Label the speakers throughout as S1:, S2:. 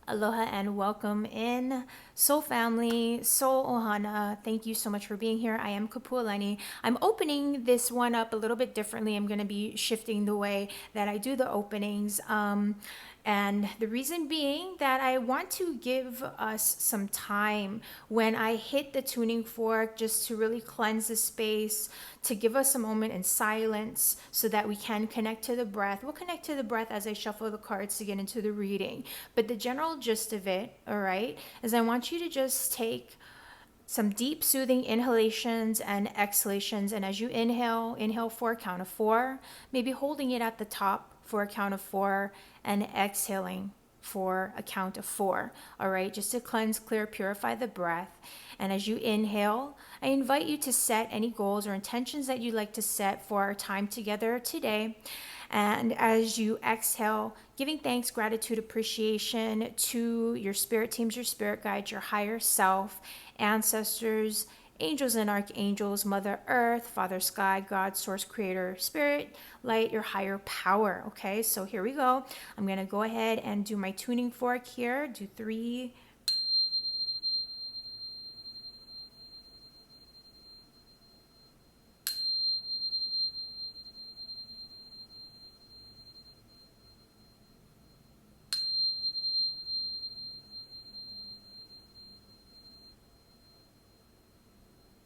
S1: Aloha and welcome in Soul Family, Soul Ohana. Thank you so much for being here. I am Kapualani. I'm opening this one up a little bit differently. I'm going to be shifting the way that I do the openings. And the reason being that I want to give us some time when I hit the tuning fork just to really cleanse the space, to give us a moment in silence so that we can connect to the breath. We'll connect to the breath as I shuffle the cards to get into the reading. But the general gist of it, all right, is I want you to just take some deep soothing inhalations and exhalations. And as you inhale for a count of 4, maybe holding it at the top for a count of 4, and exhaling for a count of 4. All right, just to cleanse, clear, purify the breath. And as you inhale, I invite you to set any goals or intentions that you'd like to set for our time together today. And as you exhale, giving thanks, gratitude, appreciation to your spirit teams, your spirit guides, your higher self, ancestors, angels and archangels, Mother Earth, Father Sky, God, Source, Creator, Spirit, Light, your higher power. Okay, so here we go. I'm going to go ahead and do my tuning fork here. Do 3.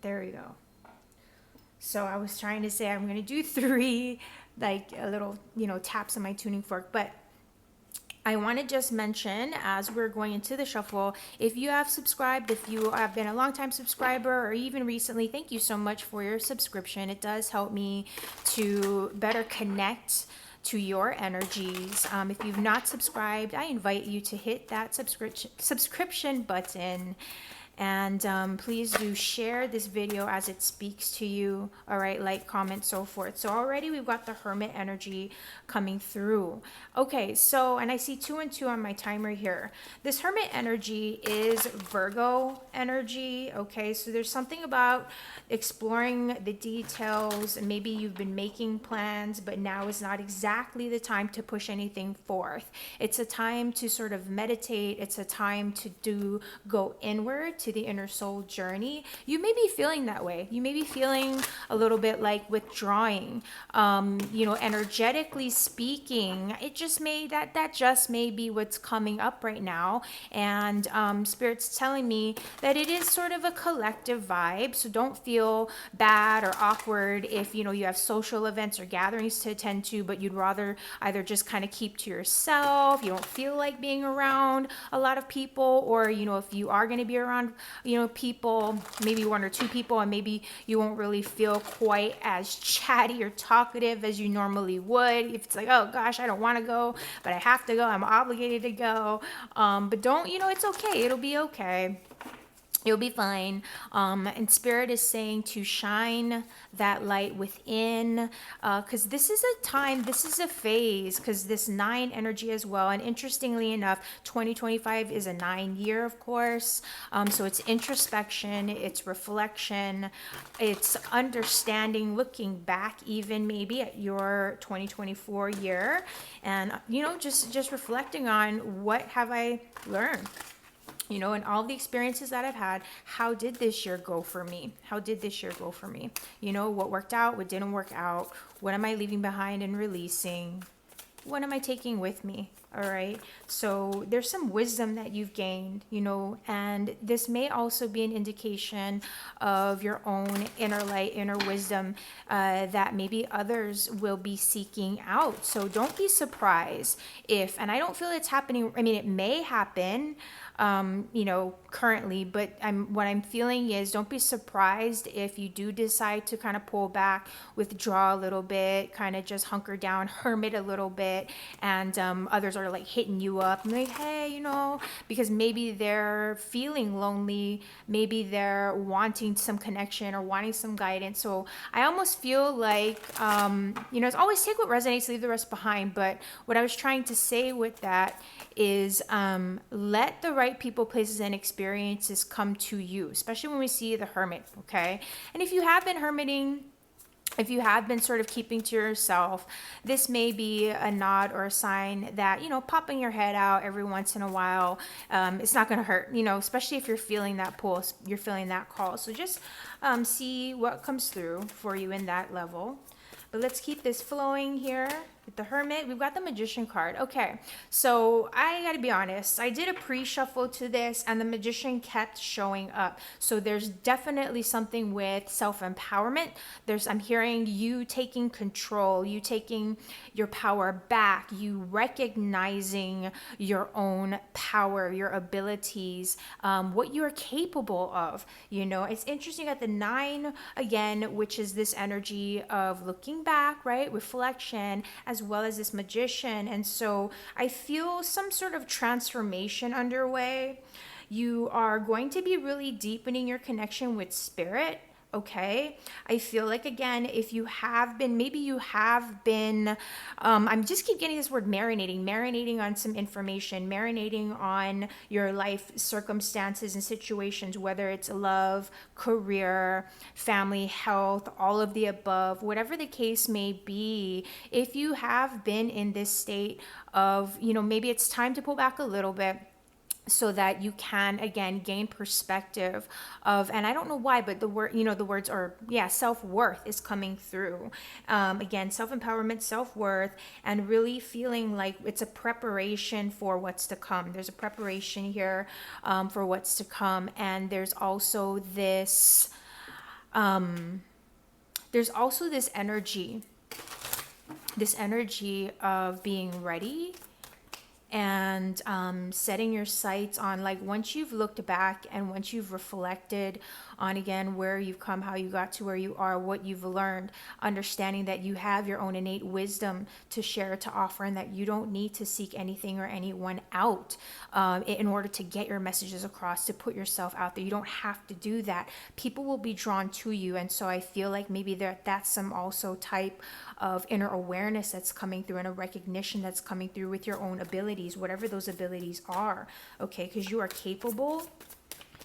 S1: There we go. So I was trying to say I'm going to do 3, like a little, taps on my tuning fork. But I want to just mention as we're going into the shuffle, if you have subscribed, if you have been a longtime subscriber or even recently, thank you so much for your subscription. It does help me to better connect to your energies. If you've not subscribed, I invite you to hit that subscription button. And please do share this video as it speaks to you. All right, like, comment, so forth. So already we've got the Hermit energy coming through. Okay, so, and I see 2 and 2 on my timer here. This Hermit energy is Virgo energy. Okay, so there's something about exploring the details, and maybe you've been making plans, but now is not exactly the time to push anything forth. It's a time to sort of meditate. It's a time to go inward to the inner soul journey. You may be feeling that way. You may be feeling a little bit like withdrawing. Energetically speaking, it just may that just may be what's coming up right now. And Spirit's telling me that it is sort of a collective vibe. So don't feel bad or awkward if you have social events or gatherings to attend to, but you'd rather either just kind of keep to yourself. You don't feel like being around a lot of people, or if you are going to be around people, maybe 1 or 2 people, and maybe you won't really feel quite as chatty or talkative as you normally would. If it's like, oh gosh, I don't want to go, but I have to go, I'm obligated to go. But don't, it's okay. It'll be okay. You'll be fine. And Spirit is saying to shine that light within, because this is a time, this is a phase, because this 9 energy as well. And interestingly enough, 2025 is a 9 year, of course. So it's introspection, it's reflection, it's understanding, looking back even maybe at your 2024 year, and just reflecting on what have I learned. And all the experiences that I've had, how did this year go for me? How did this year go for me? What worked out, what didn't work out? What am I leaving behind and releasing? What am I taking with me? All right. So there's some wisdom that you've gained, and this may also be an indication of your own inner light, inner wisdom that maybe others will be seeking out. So don't be surprised if, and I don't feel it's happening. I mean, it may happen, currently, but what I'm feeling is don't be surprised if you do decide to kind of pull back, withdraw a little bit, kind of just hunker down, hermit a little bit, and others are like hitting you up and like, hey, because maybe they're feeling lonely, maybe they're wanting some connection or wanting some guidance. So I almost feel like, it's always take what resonates, leave the rest behind. But what I was trying to say with that is let the right people, places, and experiences come to you, especially when we see the Hermit, okay? And if you have been hermiting if you have been sort of keeping to yourself, this may be a nod or a sign that, popping your head out every once in a while, it's not going to hurt, especially if you're feeling that pull, you're feeling that call. So just see what comes through for you in that level. But let's keep this flowing here with the Hermit. We've got the Magician card. Okay, so I gotta be honest. I did a pre-shuffle to this and the Magician kept showing up. So there's definitely something with self-empowerment. I'm hearing you taking control, you taking your power back, you recognizing your own power, your abilities, what you're capable of. It's interesting at the 9 again, which is this energy of looking back, right? Reflection, as well as this Magician. And so I feel some sort of transformation underway. You are going to be really deepening your connection with spirit. Okay, I feel like, again, if you have been, maybe you have been, I'm just keep getting this word marinating on some information, marinating on your life circumstances and situations, whether it's love, career, family, health, all of the above, whatever the case may be. If you have been in this state of, maybe it's time to pull back a little bit, so that you can again gain perspective of, and I don't know why, but the words are, self-worth is coming through. Again, self-empowerment, self-worth, and really feeling like it's a preparation for what's to come. There's a preparation here for what's to come. And there's also this energy of being ready and setting your sights on, like, once you've looked back and once you've reflected on, again, where you've come, how you got to where you are, what you've learned, understanding that you have your own innate wisdom to share, to offer, and that you don't need to seek anything or anyone out in order to get your messages across, to put yourself out there. You don't have to do that. People will be drawn to you. And so I feel like maybe that's some also type of inner awareness that's coming through, and a recognition that's coming through with your own abilities, whatever those abilities are, okay? Because you are capable.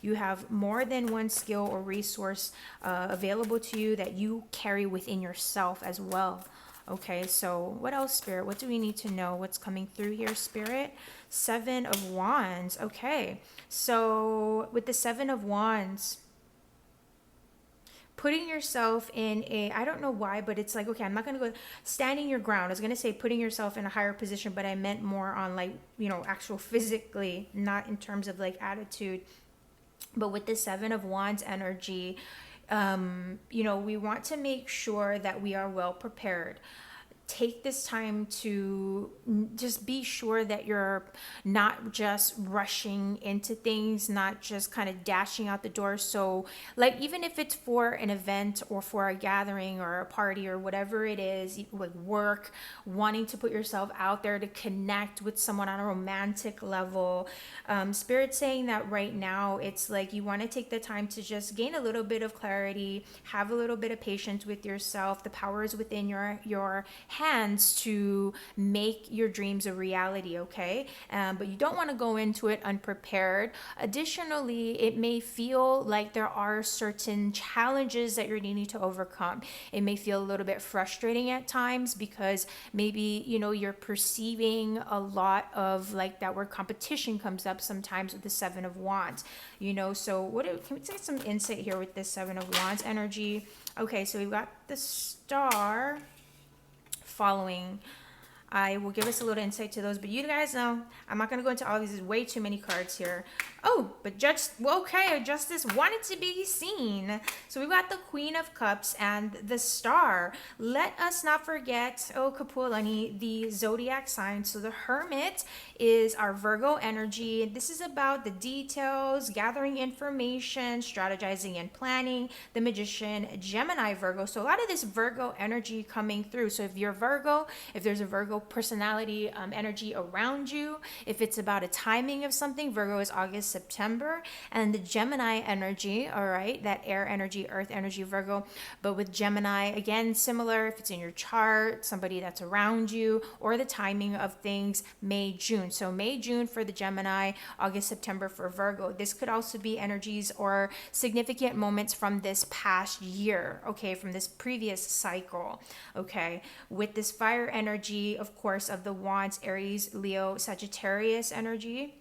S1: You have more than one skill or resource available to you that you carry within yourself as well. Okay, so what else, Spirit? What do we need to know? What's coming through here, Spirit? 7 of Wands. Okay, so with the 7 of Wands, putting yourself in I don't know why, but it's like, okay, I'm not going to go standing your ground. I was going to say putting yourself in a higher position, but I meant more on, like, actual physically, not in terms of like attitude. But with the 7 of Wands energy, we want to make sure that we are well prepared. Take this time to just be sure that you're not just rushing into things, not just kind of dashing out the door. So, like, even if it's for an event or for a gathering or a party or whatever it is, like work, wanting to put yourself out there to connect with someone on a romantic level, Spirit's saying that right now it's like you want to take the time to just gain a little bit of clarity, have a little bit of patience with yourself. The power is within your hands to make your dreams a reality, okay? But you don't want to go into it unprepared. Additionally, it may feel like there are certain challenges that you're needing to overcome. It may feel a little bit frustrating at times because maybe, you're perceiving a lot of, like, that word competition comes up sometimes with the 7 of Wands, so can we take some insight here with this 7 of Wands energy? Okay, so we've got the Star following. I will give us a little insight to those, but you guys know I'm not going to go into all these. There's way too many cards here. Oh, but Justice wanted to be seen. So we've got the Queen of Cups and the Star. Let us not forget, Kapualani, the zodiac sign. So the Hermit is our Virgo energy. This is about the details, gathering information, strategizing and planning. The Magician, Gemini, Virgo. So a lot of this Virgo energy coming through. So if you're Virgo, if there's a Virgo personality energy around you, if it's about a timing of something, Virgo is August, September. And the Gemini energy, all right, that air energy, earth energy, Virgo. But with Gemini, again, similar if it's in your chart, somebody that's around you, or the timing of things, May, June. So May, June for the Gemini, August, September for Virgo. This could also be energies or significant moments from this past year, okay, from this previous cycle, okay. With this fire energy, of course, of the Wands, Aries, Leo, Sagittarius energy.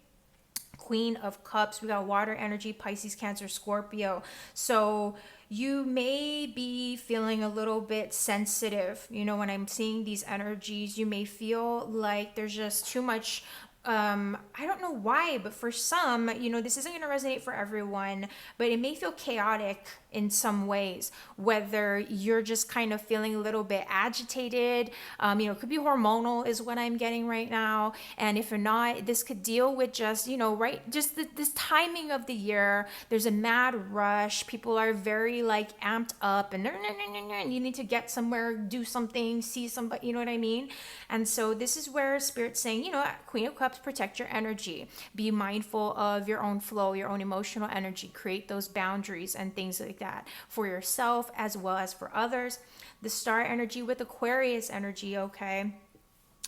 S1: Queen of Cups, we got water energy, Pisces, Cancer, Scorpio. So you may be feeling a little bit sensitive. When I'm seeing these energies, you may feel like there's just too much. I don't know why, but for some, this isn't going to resonate for everyone, but it may feel chaotic in some ways, whether you're just kind of feeling a little bit agitated. It could be hormonal is what I'm getting right now. And if you're not, this could deal with just, right, just this timing of the year. There's a mad rush. People are very like amped up and you need to get somewhere, do something, see somebody, you know what I mean? And so this is where Spirit's saying, Queen of Cups, protect your energy. Be mindful of your own flow, your own emotional energy. Create those boundaries and things like that for yourself as well as for others. The star energy with Aquarius energy, okay?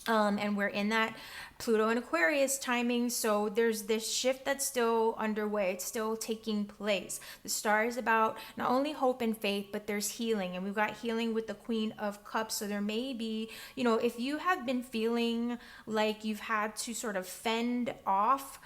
S1: And we're in that Pluto and Aquarius timing. So there's this shift that's still underway. It's still taking place. The star is about not only hope and faith, but there's healing. And we've got healing with the Queen of Cups. So there may be, if you have been feeling like you've had to sort of fend off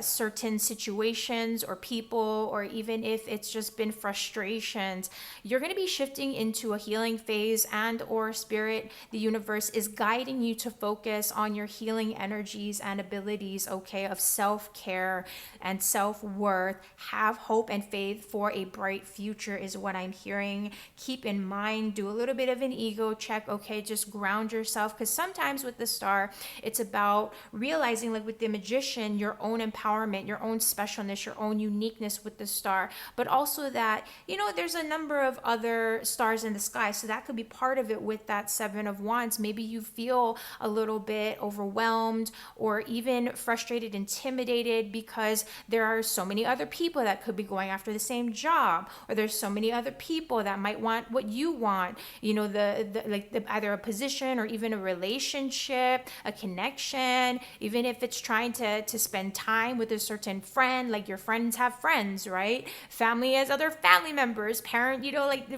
S1: certain situations or people, or even if it's just been frustrations, you're going to be shifting into a healing phase, and or Spirit, the universe is guiding you to focus on your healing energies and abilities, okay, of self-care and self-worth. Have hope and faith for a bright future is what I'm hearing. Keep in mind, do a little bit of an ego check, okay, just ground yourself, because sometimes with the star, it's about realizing, like with the Magician, your own empowerment, your own specialness, your own uniqueness with the star, but also that, there's a number of other stars in the sky. So that could be part of it with that Seven of Wands. Maybe you feel a little bit overwhelmed or even frustrated, intimidated, because there are so many other people that could be going after the same job, or there's so many other people that might want what you want, either a position or even a relationship, a connection, even if it's trying to spend time with a certain friend. Like your friends have friends, right? Family has other family members, parent,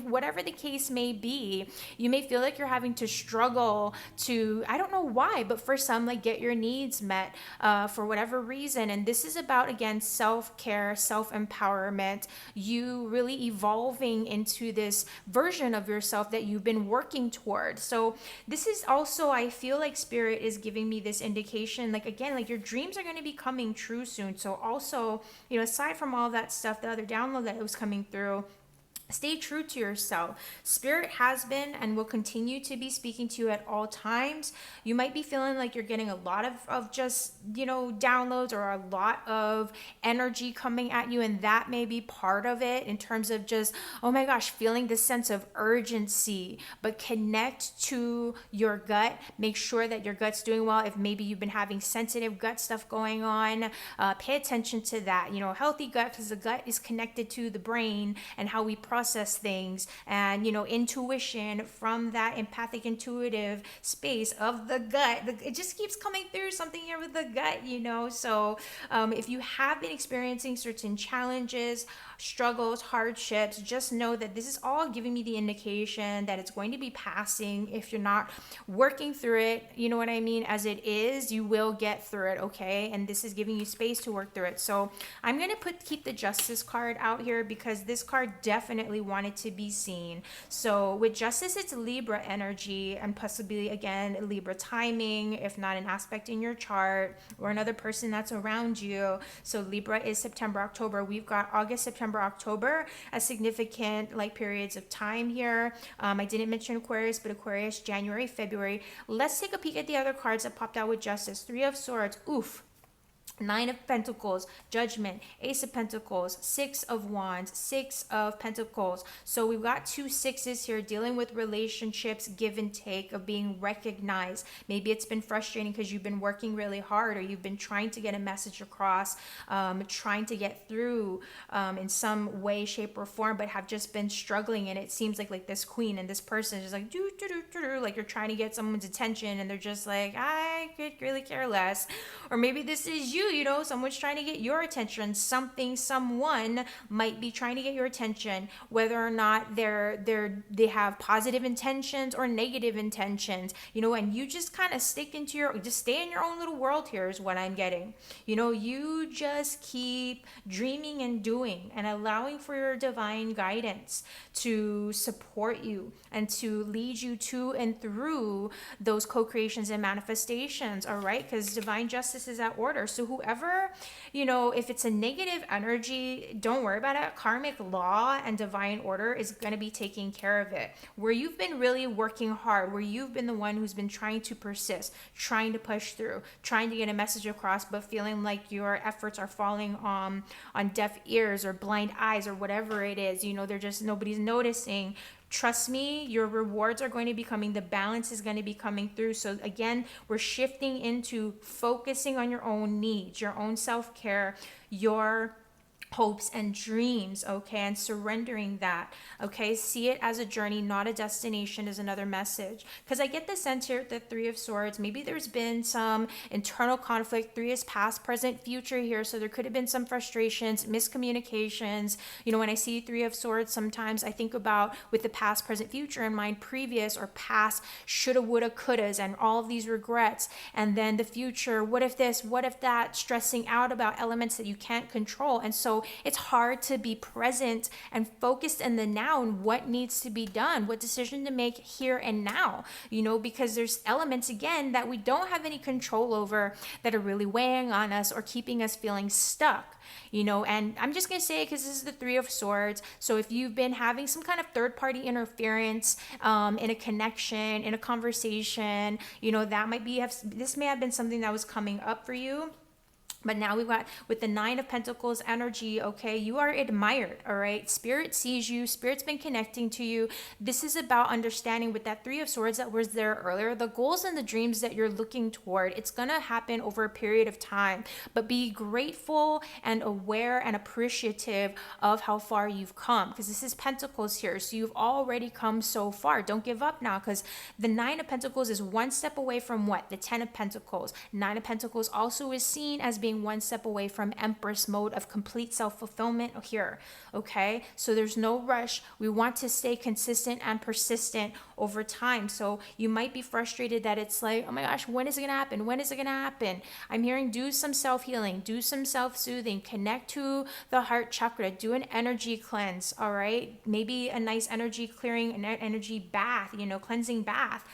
S1: whatever the case may be. You may feel like you're having to struggle to, I don't know why, but for some, like get your needs met for whatever reason. And this is about, again, self-care, self-empowerment, you really evolving into this version of yourself that you've been working toward. So this is also, I feel like Spirit is giving me this indication, like, again, like your dreams are going to be coming true soon. So also, aside from all that stuff, the other download that was coming through, stay true to yourself. Spirit has been and will continue to be speaking to you at all times. You might be feeling like you're getting a lot of just, downloads or a lot of energy coming at you. And that may be part of it in terms of just, oh my gosh, feeling this sense of urgency. But connect to your gut. Make sure that your gut's doing well. If maybe you've been having sensitive gut stuff going on, pay attention to that. Healthy gut, because the gut is connected to the brain and how we process things, and intuition from that empathic intuitive space of the gut. It just keeps coming through, something here with the gut. So if you have been experiencing certain challenges, struggles, hardships, just know that this is all giving me the indication that it's going to be passing. If you're not working through it, you know what I mean, as it is, you will get through it, okay? And this is giving you space to work through it. So I'm going to keep the Justice card out here, because this card definitely wanted to be seen. So with Justice, it's Libra energy, and possibly, again, Libra timing, if not an aspect in your chart or another person that's around you. So Libra is September, October. We've got August, September, October as significant periods of time here. I didn't mention Aquarius, but Aquarius, January, February. Let's take a peek at the other cards that popped out with Justice. Three of Swords. Oof. Nine of Pentacles, Judgment, Ace of Pentacles, Six of Wands, Six of Pentacles. So we've got two sixes here dealing with relationships, give and take, of being recognized. Maybe it's been frustrating because you've been working really hard, or you've been trying to get a message across, trying to get through in some way, shape, or form, but have just been struggling. And it seems like this queen and this person is just like, like you're trying to get someone's attention and they're just like, I could really care less. Or maybe this is you, someone's trying to get your attention. Someone might be trying to get your attention, whether or not they have positive intentions or negative intentions, and you just kind of stay in your own little world here is what I'm getting. You just keep dreaming and doing and allowing for your divine guidance to support you and to lead you to and through those co-creations and manifestations, all right? Because divine justice is at order. So whoever, if it's a negative energy, don't worry about it. Karmic law and divine order is going to be taking care of it. Where you've been really working hard, where you've been the one who's been trying to persist, trying to push through, trying to get a message across, but feeling like your efforts are falling on deaf ears or blind eyes or whatever it is, they're just, nobody's noticing. Trust me, your rewards are going to be coming. The balance is going to be coming through. So again, we're shifting into focusing on your own needs, your own self-care, your hopes and dreams, okay, and surrendering that, okay. See it as a journey, not a destination, is another message. Because I get the sense here, the Three of Swords, maybe there's been some internal conflict. Three is past, present, future here, so there could have been some frustrations, miscommunications. When I see Three of Swords, sometimes I think about, with the past, present, future in mind, previous or past shoulda, woulda, couldas, and all of these regrets. And then the future, what if this, what if that, stressing out about elements that you can't control. And so it's hard to be present and focused in the now and what needs to be done, what decision to make here and now, because there's elements, again, that we don't have any control over that are really weighing on us or keeping us feeling stuck. And I'm just going to say, because this is the Three of Swords, so if you've been having some kind of third-party interference in a connection, in a conversation, that might be, this may have been something that was coming up for you. But now we've got, with the Nine of Pentacles energy, okay, you are admired, all right? Spirit sees you. Spirit's been connecting to you. This is about understanding, with that Three of Swords that was there earlier, the goals and the dreams that you're looking toward. It's going to happen over a period of time. But be grateful and aware and appreciative of how far you've come, because this is Pentacles here. So you've already come so far. Don't give up now, because the Nine of Pentacles is one step away from what? The Ten of Pentacles. Nine of Pentacles also is seen as being one step away from Empress mode of complete self-fulfillment here, okay? So there's no rush. We want to stay consistent and persistent over time. So you might be frustrated that it's like, oh my gosh, when is it gonna happen? When is it gonna happen? I'm hearing, do some self-healing, do some self-soothing, connect to the heart chakra, do an energy cleanse, all right? Maybe a nice energy clearing, an energy bath, cleansing bath.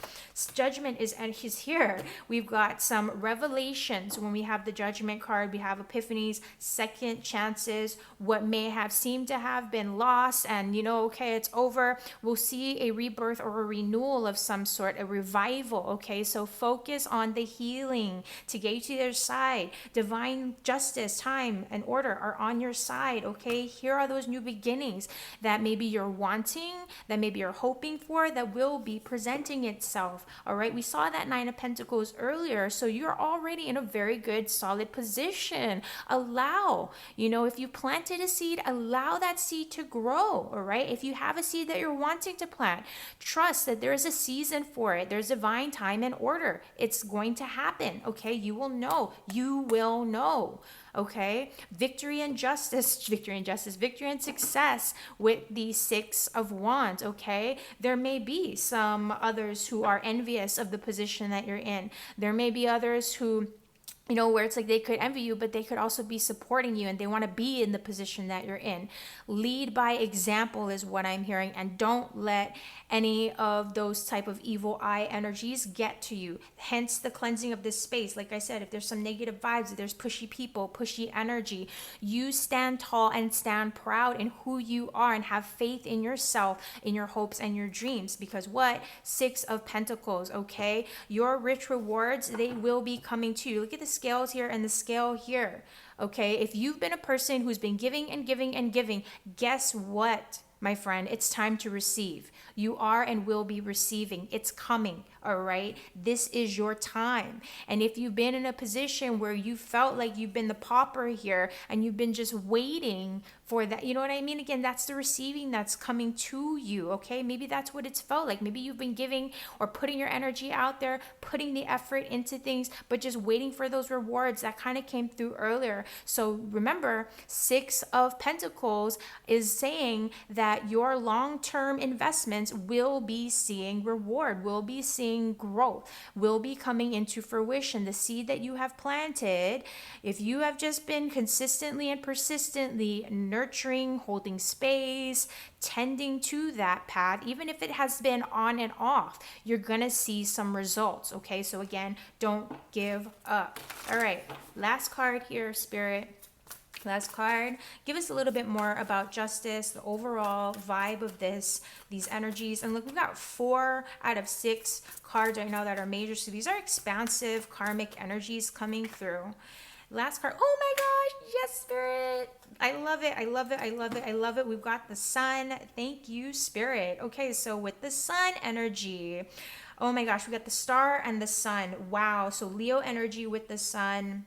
S1: Judgment is here. We've got some revelations. When we have the Judgment card, we have epiphanies, second chances, what may have seemed to have been lost, and okay, it's over. We'll see a rebirth or a renewal of some sort, a revival, okay? So focus on the healing to get you to their side. Divine justice, time, and order are on your side, okay? Here are those new beginnings that maybe you're wanting, that maybe you're hoping for, that will be presenting itself, all right? We saw that Nine of Pentacles earlier, so you're already in a very good, solid position. Allow, if you planted a seed, allow that seed to grow, all right? If you have a seed that you're wanting to plant, trust that there is a season for it. There's divine time and order. It's going to happen, okay? You will know. Okay, victory and justice, victory and success with the Six of Wands, okay? There may be some others who are envious of the position that you're in. There may be others who, where it's like they could envy you, but they could also be supporting you and they want to be in the position that you're in. Lead by example is what I'm hearing, and don't let any of those type of evil eye energies get to you. Hence the cleansing of this space. Like I said, if there's some negative vibes, if there's pushy people, pushy energy, you stand tall and stand proud in who you are and have faith in yourself, in your hopes and your dreams. Because what? Six of Pentacles, okay? Your rich rewards, they will be coming to you. Look at the scales here and the scale here. Okay, if you've been a person who's been giving and giving and giving, guess what, my friend? It's time to receive. You are and will be receiving. It's coming, all right? This is your time. And if you've been in a position where you felt like you've been the pauper here and you've been just waiting for that, you know what I mean? Again, that's the receiving that's coming to you, okay? Maybe that's what it's felt like. Maybe you've been giving or putting your energy out there, putting the effort into things, but just waiting for those rewards. That kind of came through earlier. So remember, Six of Pentacles is saying that your long-term investments will be seeing reward, will be seeing growth, will be coming into fruition. The seed that you have planted, if you have just been consistently and persistently nurturing, holding space, tending to that path, even if it has been on and off, you're gonna see some results. Okay, so again, don't give up. All right, last card here, Spirit. Last card. Give us a little bit more about justice, the overall vibe of these energies. And look, we've got 4 out of 6 cards right now that are major. So these are expansive karmic energies coming through. Last card. Oh my gosh, yes, Spirit. I love it. I love it. I love it. I love it. We've got the sun. Thank you, Spirit. Okay, so with the sun energy, oh my gosh, we got the star and the sun. Wow. So Leo energy with the sun.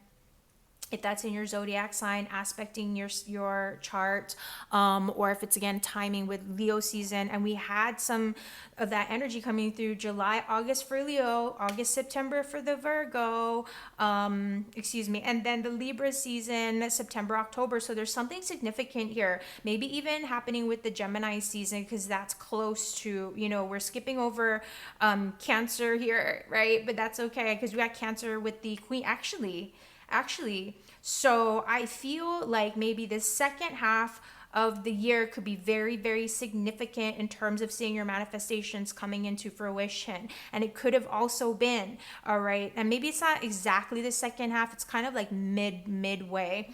S1: If that's in your zodiac sign, aspecting your chart, or if it's again timing with Leo season, and we had some of that energy coming through July, August for Leo, August, September for the Virgo, and then the Libra season, September, October. So there's something significant here, maybe even happening with the Gemini season, because that's close to, we're skipping over Cancer here, right? But that's okay, because we got Cancer with the Queen. Actually, so I feel like maybe the second half of the year could be very, very significant in terms of seeing your manifestations coming into fruition. And it could have also been, all right, and maybe it's not exactly the second half, it's kind of like midway.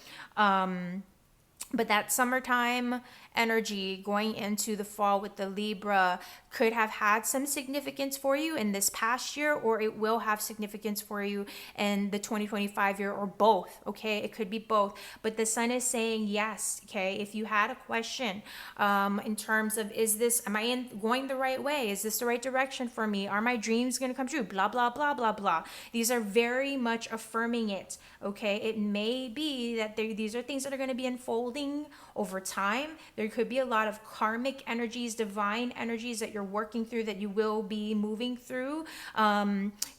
S1: But that summertime energy going into the fall with the Libra could have had some significance for you in this past year, or it will have significance for you in the 2025 year, or both. Okay, it could be both. But the sun is saying yes. Okay, if you had a question in terms of, am I going the right way? Is this the right direction for me? Are my dreams going to come true? Blah, blah, blah, blah, blah. These are very much affirming it. Okay, it may be that these are things that are going to be unfolding over time. There could be a lot of karmic energies, divine energies that you're working through, that you will be moving through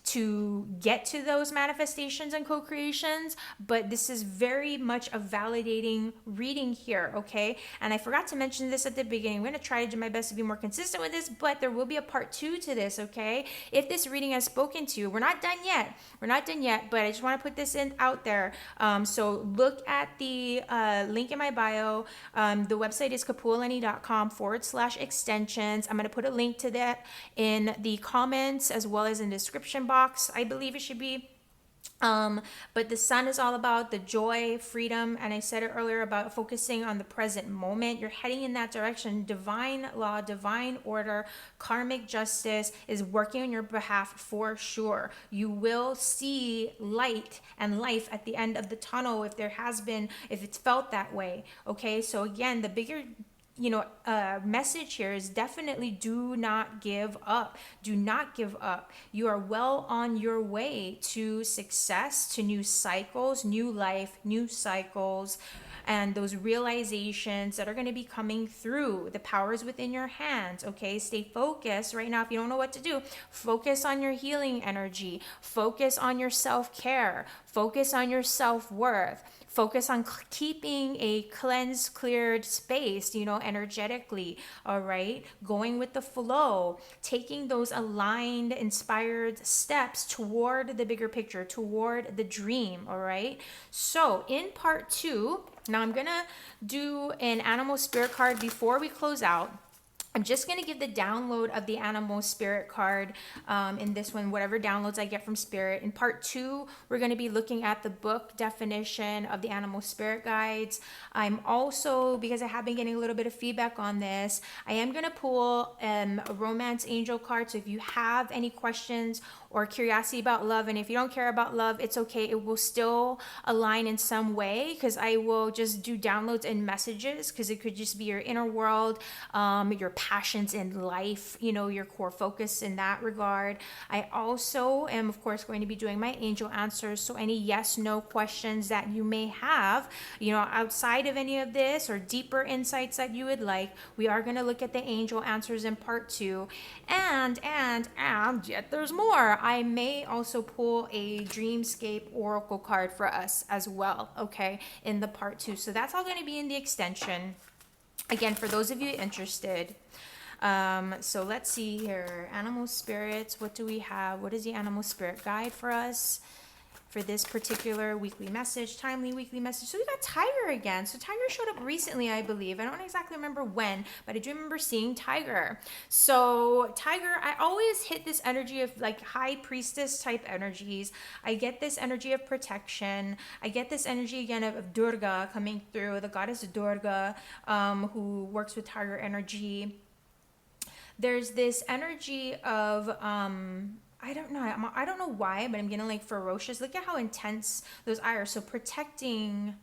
S1: to get to those manifestations and co-creations. But this is very much a validating reading here, okay? And I forgot to mention this at the beginning. I'm going to try to do my best to be more consistent with this, but there will be a part 2 to this, okay? If this reading has spoken to you, we're not done yet. But I just want to put this out there. So look at the link in my bio. The website is kapualani.com/extensions. I'm going to put a link to that in the comments as well as in the description box. I believe it should be. But the sun is all about the joy, freedom, and I said it earlier about focusing on the present moment. You're heading in that direction. Divine law, divine order, karmic justice is working on your behalf for sure. You will see light and life at the end of the tunnel if it's felt that way. Okay, so again, the bigger message here is definitely do not give up. Do not give up. You are well on your way to success, to new cycles, new life, new cycles, and those realizations that are going to be coming through. The power is within your hands, okay? Stay focused right now. If you don't know what to do, focus on your healing energy. Focus on your self-care. Focus on your self-worth. Focus on keeping a cleansed, cleared space, energetically, all right? Going with the flow, taking those aligned, inspired steps toward the bigger picture, toward the dream, all right? So in part 2, now I'm going to do an animal spirit card before we close out. I'm just going to give the download of the animal spirit card in this one, whatever downloads I get from spirit. In part 2, we're going to be looking at the book definition of the animal spirit guides. I'm also, because I have been getting a little bit of feedback on this, I am going to pull a romance angel card. So if you have any questions or curiosity about love. And if you don't care about love, it's okay. It will still align in some way, because I will just do downloads and messages, because it could just be your inner world, your passions in life, your core focus in that regard. I also am, of course, going to be doing my angel answers. So any yes, no questions that you may have, outside of any of this, or deeper insights that you would like, we are going to look at the angel answers in part 2. And yet there's more. I may also pull a dreamscape oracle card for us as well, okay, in the part 2. So that's all going to be in the extension. Again, for those of you interested. So let's see here. Animal spirits, what do we have? What is the animal spirit guide for us for this particular weekly message, timely weekly message? So we got Tiger again. So Tiger showed up recently, I believe. I don't exactly remember when, but I do remember seeing Tiger. So Tiger, I always hit this energy of like high priestess type energies. I get this energy of protection. I get this energy again of Durga coming through, the goddess Durga, who works with Tiger energy. There's this energy of I don't know. I don't know why, but I'm getting like ferocious. Look at how intense those eyes are. So protecting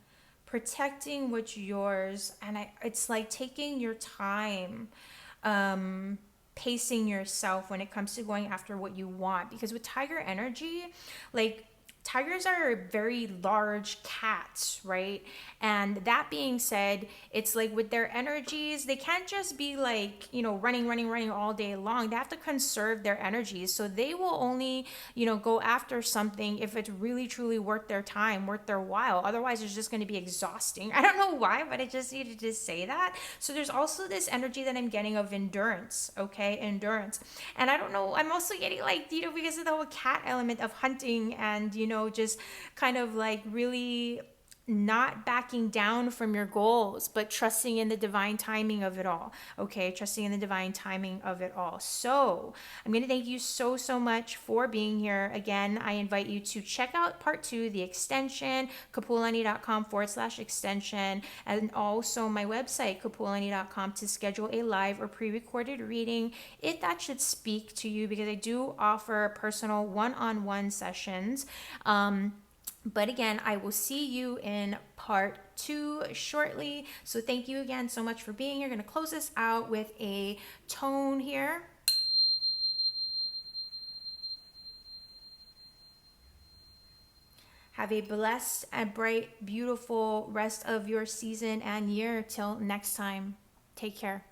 S1: what's yours, and it's like taking your time, pacing yourself when it comes to going after what you want. Because with tiger energy, like tigers are very large cats, right? And that being said, it's like with their energies, they can't just be like, running all day long. They have to conserve their energies. So they will only, go after something if it's really truly worth their time, worth their while. Otherwise, it's just going to be exhausting. I don't know why, but I just needed to say that. So there's also this energy that I'm getting of endurance, okay? Endurance. And I don't know, I'm also getting like, because of the whole cat element of hunting and, just kind of like really not backing down from your goals, but trusting in the divine timing of it all. Okay, trusting in the divine timing of it all. So I'm going to thank you so, so much for being here. Again, I invite you to check out part 2, the extension, kapualani.com/extension, and also my website, kapualani.com, to schedule a live or pre-recorded reading if that should speak to you, because I do offer personal one-on-one sessions. But again, I will see you in part 2 shortly. So thank you again so much for being here. Going to close this out with a tone here. Have a blessed and bright, beautiful rest of your season and year. Till next time. Take care.